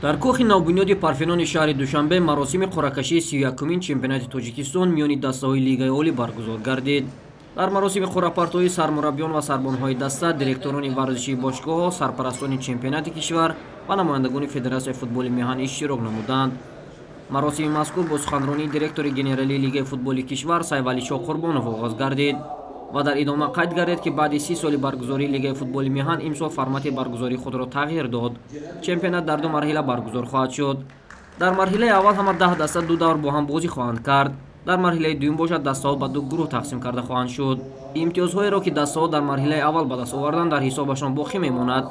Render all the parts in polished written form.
дар кӯхи навбунёди Парфенони шаҳри Душанбе маросими қуръакашии 31-ин чемпионати Тоҷикистон миёни дастаҳои Лигаи Олӣ баргузор гардид. Дар маросими қуръапартоии сармураббиён ва сарбонҳои даста, директорони варзишии бошгоҳҳо, сарпарастони чемпионати кишвар ва намояндагони Федератсияи футболи меҳан иштирок намуданд. Маросими мазкур бо суханронии директори генералии Лигаи футболи кишвар Сайфалишоҳ Қурбонов оғоз гардид ва дар идома қайд гардид ки баъди 30 соли баргузории Лигаи футболи меҳан имсол формати баргузории худро тағйир дод. Чемпионат дар ду марҳила баргузор хоҳад шуд. Дар марҳилаи аввал ҳама 10 даста ду давр бо ҳам бозӣ хоҳанд кард. Дар марҳилаи дуюм бошад дастаҳо ба ду гурӯҳ тақсим карда хоҳанд шуд. имтиёзҳоеро ки дастаҳо дар марҳилаи аввал ба даст оварданд дар ҳисобашон боқӣ мемонад.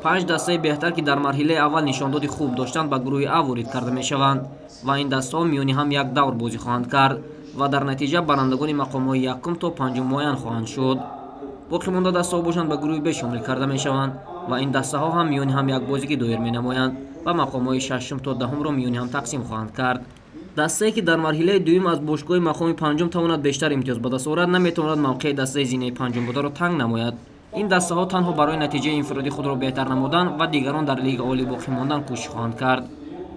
5 дастаи беҳтар ки дар марҳилаи аввал нишондоди хуб доштанд ба гурӯҳи А ворид карда мешаванд ва ин дастаҳо миёни ҳам як давр бозӣ хоҳанд кард ва дар натиҷа барандагони мақомҳои якум то панҷум муайян хоҳанд шуд. боқимонда дастаҳо бошанд ба гурӯҳи Б шомил карда мешаванд ва ин дастаҳо ҳам миёни ҳам якбозигӣ доир менамоянд ва мақомҳои шашум то даҳумро миёни ҳам тақсим хоҳанд кард. дастае ки дар марҳилаи дуюм аз бошгоҳи мақоми панҷум тавонад бештар имтиёз ба даст орад, наметавонад мавқеи дастаи зинаи панҷумбударо танг намояд. ин дастаҳо танҳо барои натиҷаи инфиродии худро беҳтар намудан ва дигарон дар Лигаи Олӣ боқӣ мондан кӯшиш хоҳанд кард.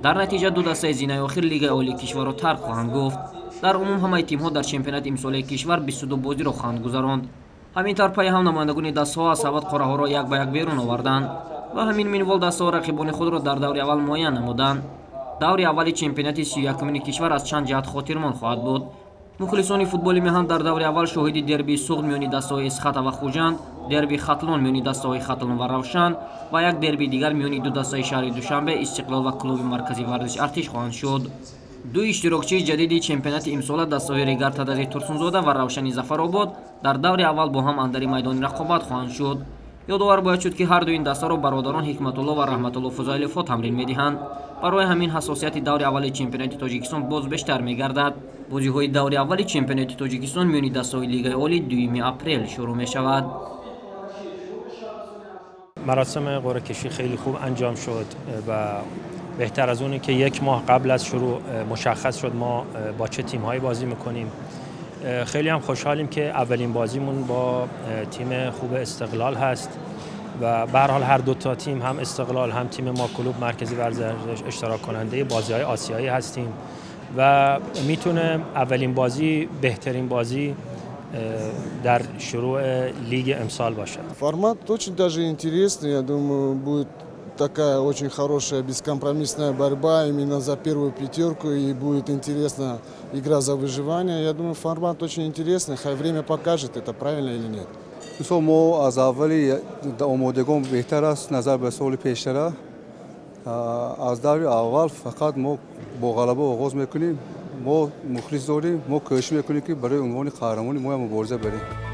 дар натиҷа ду дастаи зинаи охир Лигаи Олии кишварро тарк хоҳанд гуфт. дар умум ҳамаи тимҳо дар чемпионати имсолии кишвар 22 бозиро хоҳанд гузаронд. ҳамин тарпайи ҳам намояндагони дастаҳо аз сабад қораҳоро як ба як берун оварданд ва ҳамин минвол дастаҳо рақибони худро дар даври аввал муайян намуданд. даври аввали чемпионати 31-ини кишвар аз чанд ҷиҳат хотирмон хоҳад буд. мухлисони футболи меҳан дар даври аввал шоҳиди дербии суғд миёни дастаҳои Эсхата ва Хуҷанд, дербии Хатлон миёни дастаҳои Хатлон ва Равшан ва як дербии дигар миёни ду дастаи шаҳри Душанбе, Истиқлол ва клуби марказии варзиш Артиш хоҳанд шуд. ду иштирокчии ҷадиди чемпионати имсола дастаҳои Регар Тадари Турсунзода ва Равшани Зафаробод дар даври аввал бо ҳам андари майдони рақобат хоҳанд шуд. ёдовар бояд шуд ки ҳарду ин дастаро бародарон Ҳикматулло ва Раҳматулло Фузайлиҳо тамрин медиҳанд. барои ҳамин ҳасосияти даври аввали чемпионати Тоҷикистон боз бештар мегардад. бозиҳои даври аввали чемпионати Тоҷикистон миёни дастаҳои Лигаи Олӣ 2 апрел шурӯъ мешавад. مراسم قرعه کشی خیلی خوب انجام شد و بهتر از اونی که یک ماه قبل از شروع مشخص شد ما با چه تیم‌هایی بازی می‌کنیم. خیلی هم خوشحالیم که اولین بازیمون با تیم خوب استقلال هست و به هر حال هر دو تا تیم هم استقلال هم تیم ما کلوب مرکزی ورزش اشتراک کننده بازی‌های آسیایی هستیم و میتونه اولین بازی بهترین بازی در شروع لیگ امسال باشد. Формат очень даже интересный, я думаю, будет такая очень хорошая бескомпромиссная борьба именно за первую пятерку и будет интересна игра за выживание. Я думаю, формат очень интересный, хай время покажет, это правильно или нет. ما از اولی آمادگان بهتر است نظر به سال پیشتر. از دور اول فقط ما با غلبه آغاز میکنیم. ما مخلص داریم، ما کوشش میکنیم که برای عنوان قهرمانی ما مبارزه بریم.